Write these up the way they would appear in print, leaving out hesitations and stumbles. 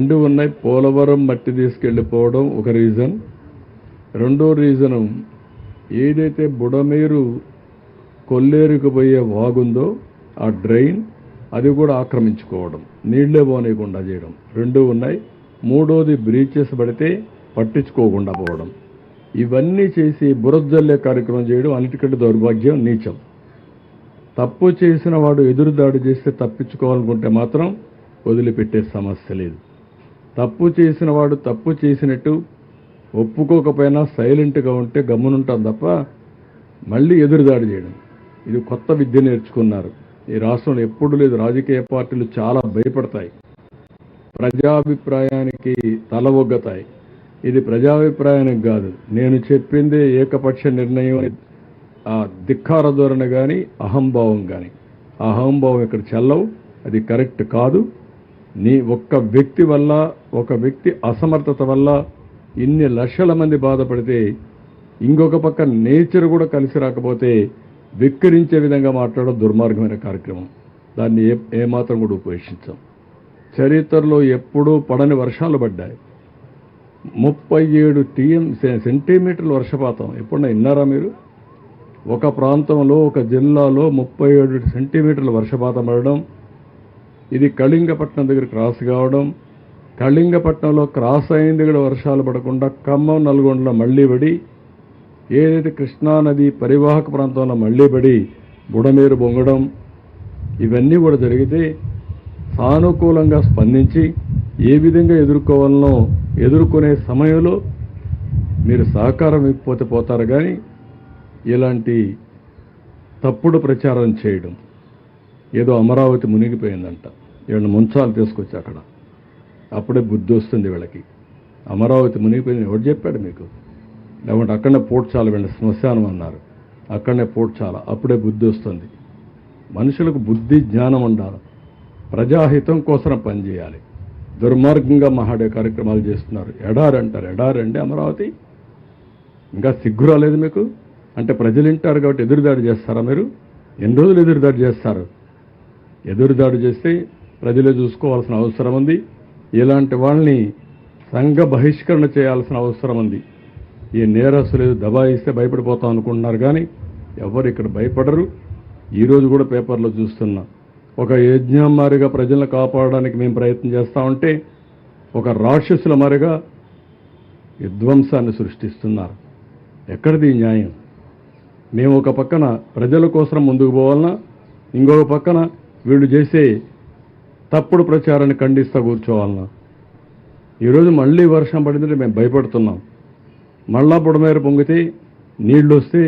రెండు ఉన్నాయి. పోలవరం మట్టి తీసుకెళ్ళిపోవడం ఒక రీజన్. రెండో రీజను ఏదైతే బుడమేరు కొల్లేరుకు పోయే వాగుందో ఆ డ్రైన్ అది కూడా ఆక్రమించుకోవడం, నీళ్లే పోనీయకుండా చేయడం, రెండూ ఉన్నాయి. మూడోది బ్రీచెస్ పడితే పట్టించుకోకుండా పోవడం. ఇవన్నీ చేసి బురదజల్లే కార్యక్రమం చేయడం అన్నిటికంటే దౌర్భాగ్యం, నీచం. తప్పు చేసిన వాడు ఎదురుదాడి చేస్తే తప్పించుకోవాలనుకుంటే మాత్రం వదిలిపెట్టే సమస్య లేదు. తప్పు చేసిన వాడు తప్పు చేసినట్టు ఒప్పుకోకపోయినా సైలెంట్గా ఉంటే గమ్మునుంటాం తప్ప మళ్ళీ ఎదురుదాడి చేయడం, ఇది కొత్త విద్య నేర్చుకున్నారు. ఈ రాష్ట్రంలో ఎప్పుడు లేదు. రాజకీయ పార్టీలు చాలా భయపడతాయి, ప్రజాభిప్రాయానికి తల ఒగ్గతాయి. ఇది ప్రజాభిప్రాయానికి కాదు, నేను చెప్పిందే ఏకపక్ష నిర్ణయం. ఆ ధిక్కార ధోరణి కానీ అహంభావం కానీ, ఆ అహంభావం ఇక్కడ చెల్లవు, అది కరెక్ట్ కాదు. నీ ఒక్క వ్యక్తి వల్ల, ఒక వ్యక్తి అసమర్థత వల్ల ఇన్ని లక్షల మంది బాధపడితే, ఇంకొక పక్క నేచర్ కూడా కలిసి రాకపోతే విక్కరించే విధంగా మాట్లాడడం దుర్మార్గమైన కార్యక్రమం. దాన్ని ఏమాత్రం కూడా ఉపేక్షించాం. చరిత్రలో ఎప్పుడూ పడని వర్షాలు పడ్డాయి. 37 సెంటీమీటర్ల వర్షపాతం ఎప్పుడన్నా విన్నారా మీరు? ఒక ప్రాంతంలో, ఒక జిల్లాలో 37 సెంటీమీటర్ల వర్షపాతం పడడం, ఇది కళింగపట్నం దగ్గర క్రాస్ కావడం, కళింగపట్నంలో క్రాస్ అయింది కూడా వర్షాలు పడకుండా ఖమ్మం, నల్గొండలో మళ్లీ పడి, ఏదైతే కృష్ణానది పరివాహక ప్రాంతంలో మళ్లీ పడి బుడమేరు బొంగడం, ఇవన్నీ కూడా జరిగితే సానుకూలంగా స్పందించి ఏ విధంగా ఎదుర్కోవాలనో ఎదుర్కొనే సమయంలో మీరు సహకారం ఇవ్వకపోతే పోతారు. కానీ ఇలాంటి తప్పుడు ప్రచారం చేయడం, ఏదో అమరావతి మునిగిపోయిందంట, వీళ్ళని ముంచాలు తీసుకొచ్చి అక్కడ, అప్పుడే బుద్ధి వస్తుంది వీళ్ళకి. అమరావతి మునిగిపోయింది ఎవరు చెప్పాడు మీకు? లేకుంటే అక్కడనే పోడ్చాల, వీళ్ళ శ్మశానం అన్నారు, అక్కడనే పోడ్చాల, అప్పుడే బుద్ధి వస్తుంది. మనుషులకు బుద్ధి జ్ఞానం ఉండాలి, ప్రజాహితం కోసం పనిచేయాలి. దుర్మార్గంగా మహాడే కార్యక్రమాలు చేస్తున్నారు. ఎడారి అంటారు, ఎడారండి అమరావతి? ఇంకా సిగ్గు రాలేదు మీకు? అంటే ప్రజలు వింటారు కాబట్టి ఎదురుదాడి చేస్తారా మీరు? ఎన్ని రోజులు ఎదురుదాడి చేస్తారు? ఎదురుదాడి చేస్తే ప్రజలే చూసుకోవాల్సిన అవసరం ఉంది. ఇలాంటి వాళ్ళని సంఘ బహిష్కరణ చేయాల్సిన అవసరం ఉంది. ఈ నేరస్తులు దబాయిస్తే భయపడిపోతాం అనుకుంటున్నారు, కానీ ఎవరు ఇక్కడ భయపడరు. ఈరోజు కూడా పేపర్లో చూస్తున్నా, ఒక యజ్ఞం మారిగా ప్రజలను కాపాడడానికి మేము ప్రయత్నం చేస్తూ ఉంటే ఒక రాక్షసుల మారిగా విధ్వంసాన్ని సృష్టిస్తున్నారు. ఎక్కడిది న్యాయం? మేము ఒక పక్కన ప్రజల కోసం ముందుకు పోవాలన్నా, ఇంకొక పక్కన వీళ్ళు చేసే తప్పుడు ప్రచారాన్ని ఖండిస్తూ కూర్చోవాలన్నా? ఈరోజు మళ్ళీ వర్షం పడిందంటే మేము భయపడుతున్నాం. మళ్ళా బుడమేరు పొంగితే నీళ్ళు వస్తే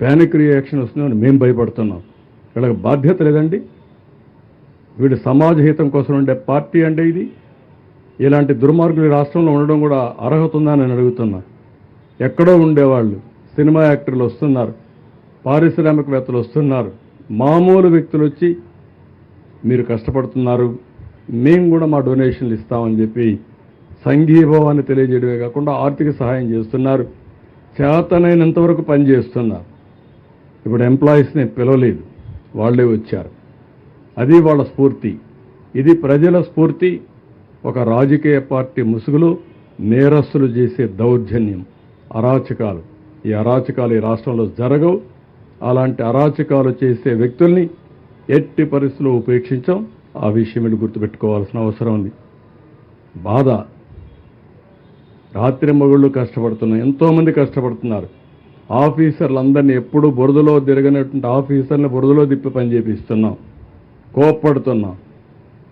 ప్యానిక్ రియాక్షన్ వస్తుందని మేము భయపడుతున్నాం. వీళ్ళకి బాధ్యత లేదండి? వీడు సమాజ హితం కోసం ఉండే పార్టీ అంటే ఇది? ఇలాంటి దుర్మార్గులు రాష్ట్రంలో ఉండడం కూడా అర్హత ఉందని నేను అడుగుతున్నా. ఎక్కడో ఉండేవాళ్ళు సినిమా యాక్టర్లు వస్తున్నారు, పారిశ్రామికవేత్తలు వస్తున్నారు, మామూలు వ్యక్తులు వచ్చి మీరు కష్టపడుతున్నారు, మేము కూడా మా డొనేషన్లు ఇస్తామని చెప్పి సంఘీభావాన్ని తెలియజేయడమే కాకుండా ఆర్థిక సహాయం చేస్తున్నారు. చేతనైనంతవరకు పనిచేస్తున్నారు. ఇప్పుడు ఎంప్లాయీస్ని పిలవలేదు, వాళ్ళే వచ్చారు. అది వాళ్ళ స్ఫూర్తి. ఇది ప్రజల స్ఫూర్తి. ఒక రాజకీయ పార్టీ ముసుగులో నేరస్తులు చేసే దౌర్జన్యం, అరాచకాలు, ఈ అరాచకాలు ఈ రాష్ట్రంలో జరగవు. అలాంటి అరాచకాలు చేసే వ్యక్తుల్ని ఎట్టి పరిస్థితుల్లో ఉపేక్షించాం. ఆ విషయం మీరు గుర్తుపెట్టుకోవాల్సిన అవసరం ఉంది. బాధ, రాత్రి మగుళ్ళు కష్టపడుతున్నాం, ఎంతోమంది కష్టపడుతున్నారు. ఆఫీసర్లందరినీ ఎప్పుడూ బురదలో తిరగనటువంటి ఆఫీసర్ని బురదలో తిప్పి పని చేపిస్తున్నాం. కోప్పడుతున్నాం.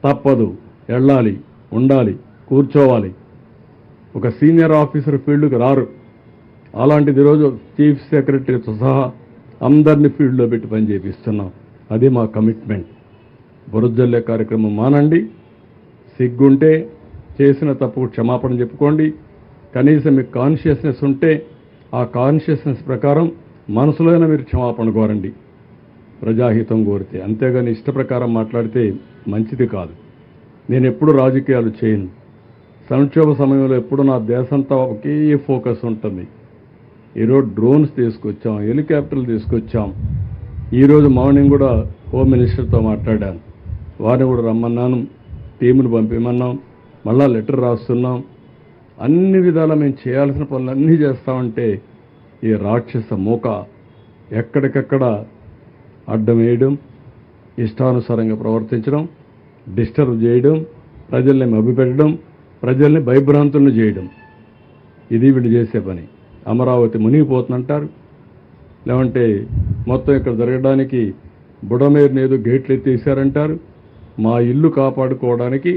తప్పదు, వెళ్ళాలి, ఉండాలి, కూర్చోవాలి. ఒక సీనియర్ ఆఫీసర్ ఫీల్డ్కి రారు. అలాంటిది ఈరోజు చీఫ్ సెక్రటరీతో సహా అందరినీ ఫీల్డ్లో పెట్టి పని చేపిస్తున్నాం. అది మా కమిట్మెంట్. బురదజల్లే కార్యక్రమం మానండి. సిగ్గుంటే చేసిన తప్పు క్షమాపణ చెప్పుకోండి. కనీసం మీకు కాన్షియస్నెస్ ఉంటే ఆ కాన్షియస్నెస్ ప్రకారం మనసులోనే మీరు క్షమాపణ కోరండి, ప్రజాహితం కోరితే. అంతేగాని ఇష్ట ప్రకారం మాట్లాడితే మంచిది కాదు. నేను ఎప్పుడు రాజకీయాలు చేయను. సంక్షోభ సమయంలో ఎప్పుడు నా దేశంతా ఒకే ఫోకస్ ఉంటుంది. ఈరోజు డ్రోన్స్ తీసుకొచ్చాం, హెలికాప్టర్లు తీసుకొచ్చాం. ఈరోజు మార్నింగ్ కూడా హోమ్ మినిస్టర్తో మాట్లాడాను. వారిని కూడా రమ్మన్నాను, టీమును పంపిమన్నాం. మళ్ళా లెటర్ రాస్తున్నాం. అన్ని విధాలా మేము చేయాల్సిన పనులన్నీ చేస్తామంటే ఈ రాక్షస మూక ఎక్కడికక్కడ అడ్డం వేయడం, ఇష్టానుసారంగా ప్రవర్తించడం, డిస్టర్బ్ చేయడం, ప్రజల్ని మభ్యపెట్టడం, ప్రజల్ని భయభ్రాంతులను చేయడం, ఇది వీళ్ళు చేసే పని. అమరావతి మునిగిపోతుందంటారు, లేదంటే మొత్తం ఇక్కడ జరగడానికి బుడమేరుని ఏదో గేట్లు ఎత్తేసారంటారు, మా ఇల్లు కాపాడుకోవడానికి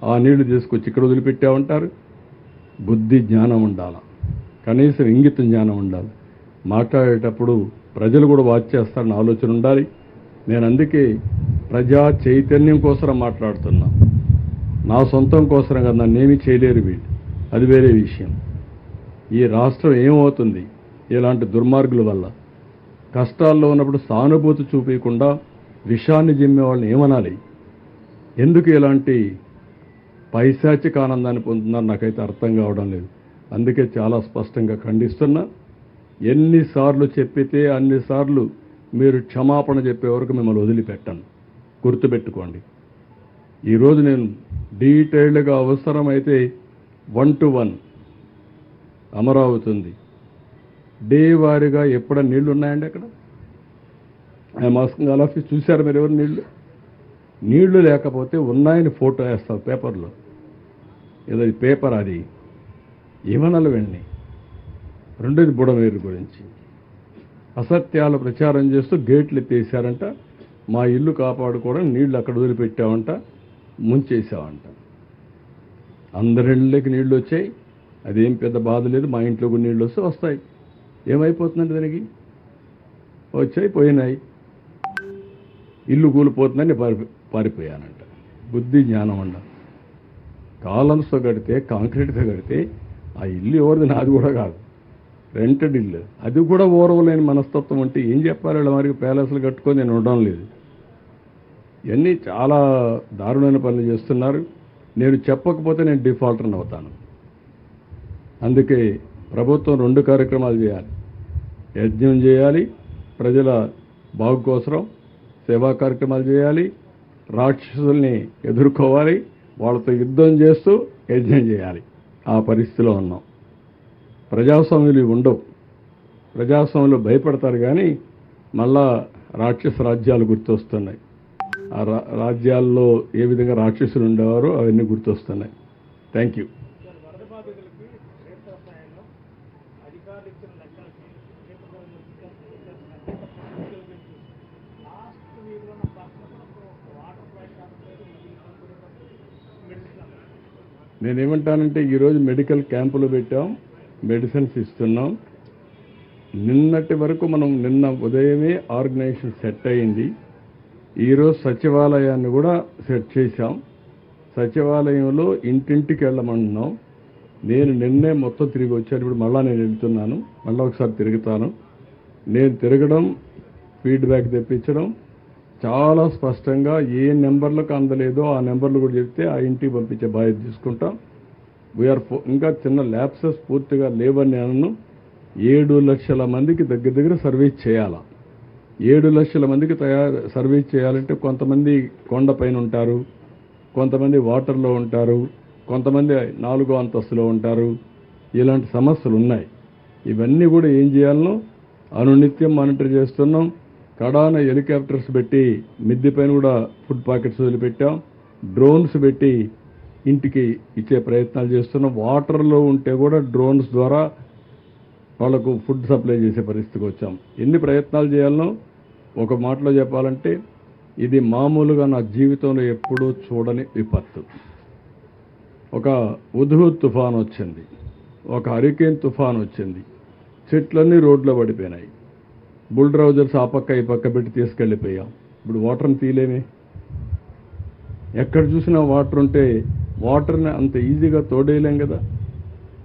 ఆ నీళ్లు తీసుకొచ్చి ఇక్కడ వదిలిపెట్టామంటారు. బుద్ధి జ్ఞానం ఉండాలి, కనీసం ఇంగిత జ్ఞానం ఉండాలి. మాట్లాడేటప్పుడు ప్రజలు కూడా వాచ్ చేస్తారని ఆలోచన ఉండాలి. నేను అందుకే ప్రజా చైతన్యం కోసం మాట్లాడుతున్నా, నా సొంతం కోసం కదా. నన్నేమీ చేయలేరు వీళ్ళు, అది వేరే విషయం. ఈ రాష్ట్రం ఏమవుతుంది ఇలాంటి దుర్మార్గుల వల్ల? కష్టాల్లో ఉన్నప్పుడు సానుభూతి చూపించకుండా విషాన్ని జిమ్మే వాళ్ళని ఏమనాలి? ఎందుకు ఇలాంటి పైశాచిక ఆనందాన్ని పొందుతున్నారు నాకైతే అర్థం కావడం లేదు. అందుకే చాలా స్పష్టంగా ఖండిస్తున్నా. ఎన్నిసార్లు చెప్పితే అన్నిసార్లు మీరు క్షమాపణ చెప్పే వరకు మిమ్మల్ని వదిలిపెట్టాను, గుర్తుపెట్టుకోండి. ఈరోజు నేను డీటెయిల్డ్గా అవసరమైతే 1-to-1 అమరావతి ఉంది, డే వారీగా ఎప్పుడ నీళ్లు ఉన్నాయండి అక్కడ? I'm asking all of you. చూశారు మీరు ఎవరు నీళ్లు లేకపోతే ఉన్నాయని ఫోటో వేస్తావు పేపర్లో, ఏదో పేపర్ అది ఏమనాలి వెళ్ళి. రెండోది బుడమేరు గురించి అసత్యాలు ప్రచారం చేస్తూ గేట్లు ఎత్తేసారంట, మా ఇల్లు కాపాడుకోవడం నీళ్లు అక్కడ వదిలిపెట్టామంట, ముంచేసామంట. అందరిళ్ళకి నీళ్లు వచ్చాయి, అదేం పెద్ద బాధ లేదు. మా ఇంట్లో కూడా నీళ్ళు వస్తే వస్తాయి, ఏమైపోతుందంటే దానికి వచ్చాయి పోయినాయి, ఇల్లు కూలిపోతుందని పారిపోయానంట. బుద్ధి జ్ఞానం అండ. కాలమ్స్తో కడితే, కాంక్రీట్తో కడితే ఆ ఇల్లు ఎవరిది? నాది కూడా కాదు, రెంటెడ్ ఇల్లు. అది కూడా ఓరవలేని మనస్తత్వం అంటే ఏం చెప్పాలి? వాళ్ళ మరి ప్యాలెస్లు కట్టుకొని నేను ఉండడం లేదు. ఇవన్నీ చాలా దారుణమైన పనులు చేస్తున్నారు. నేను చెప్పకపోతే నేను డిఫాల్టర్ని అవుతాను. అందుకే ప్రభుత్వం 2 కార్యక్రమాలు చేయాలి. యజ్ఞం చేయాలి, ప్రజల బాగు కోసం సేవా కార్యక్రమాలు చేయాలి, రాక్షసుల్ని ఎదుర్కోవాలి, వాళ్ళతో యుద్ధం చేస్తూ యజ్ఞం చేయాలి. ఆ పరిస్థితిలో ఉన్నాం. ప్రజాస్వామ్యులు ఉండవు. ప్రజాస్వామ్యులు భయపడతారు, కానీ మళ్ళా రాక్షస రాజ్యాలు గుర్తొస్తున్నాయి. ఆ రాజ్యాల్లో ఏ విధంగా రాక్షసులు ఉండేవారో అవన్నీ గుర్తొస్తున్నాయి. Thank you. నేనేమంటానంటే ఈరోజు మెడికల్ క్యాంపులు పెట్టాం, మెడిసిన్స్ ఇస్తున్నాం. నిన్నటి వరకు నిన్న ఉదయమే ఆర్గనైజేషన్ సెట్ అయింది. ఈరోజు సచివాలయాన్ని కూడా సెట్ చేశాం. సచివాలయంలో ఇంటింటికి వెళ్ళమంటున్నాం. నేను నిన్నే మొత్తం తిరిగి వచ్చాను, ఇప్పుడు మళ్ళీ నేను వెళ్తున్నాను, మళ్ళీ ఒకసారి తిరుగుతాను. నేను తిరగడం, ఫీడ్బ్యాక్ తెప్పించడం, చాలా స్పష్టంగా ఏ నెంబర్లకు అందలేదో ఆ నెంబర్లు కూడా చెప్తే ఆ ఇంటికి పంపించే బాధ్యత తీసుకుంటాం. ఇంకా చిన్న ల్యాప్సెస్ పూర్తిగా లేవని నేను 7 లక్షల మందికి దగ్గర సర్వీస్ చేయాలా. 7 లక్షల మందికి సర్వీస్ చేయాలంటే కొంతమంది కొండపైన ఉంటారు, కొంతమంది వాటర్లో ఉంటారు, కొంతమంది 4వ అంతస్తులో ఉంటారు. ఇలాంటి సమస్యలు ఉన్నాయి. ఇవన్నీ కూడా ఏం చేయాలనో అనునిత్యం మానిటర్ చేస్తున్నాం. కడాన హెలికాప్టర్స్ పెట్టి మిద్దె పైన కూడా ఫుడ్ ప్యాకెట్స్ వదిలిపెట్టాం. డ్రోన్స్ పెట్టి ఇంటికి ఇచ్చే ప్రయత్నాలు చేస్తున్నాం. వాటర్లో ఉంటే కూడా డ్రోన్స్ ద్వారా వాళ్లకు ఫుడ్ సప్లై చేసే పరిస్థితికి వచ్చాం. ఎన్ని ప్రయత్నాలు చేయాలనో ఒక మాటలో చెప్పాలంటే ఇది మామూలుగా నా జీవితంలో ఎప్పుడూ చూడని విపత్తు. ఒక హుద్హుద్ తుఫాన్ వచ్చింది, ఒక హరికేన్ తుఫాన్ వచ్చింది, చెట్లన్నీ రోడ్లో పడిపోయినాయి, బుల్డోజర్స్ ఆ పక్క ఈ పక్క పెట్టి తీసుకెళ్ళిపోయాం. ఇప్పుడు వాటర్ని తీయలేమే. ఎక్కడ చూసినా వాటర్ ఉంటే వాటర్ని అంత ఈజీగా తోడేయలేం కదా.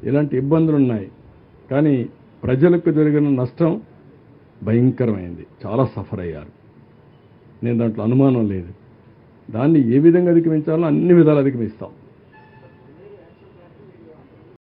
ఇలాంటి ఇబ్బందులు ఉన్నాయి. కానీ ప్రజలకు జరిగిన నష్టం భయంకరమైంది, చాలా సఫర్ అయ్యారు. నేను దాంట్లో అనుమానం లేదు. దాన్ని ఏ విధంగా అధిగమించాలో అన్ని విధాలు అధిగమిస్తాం.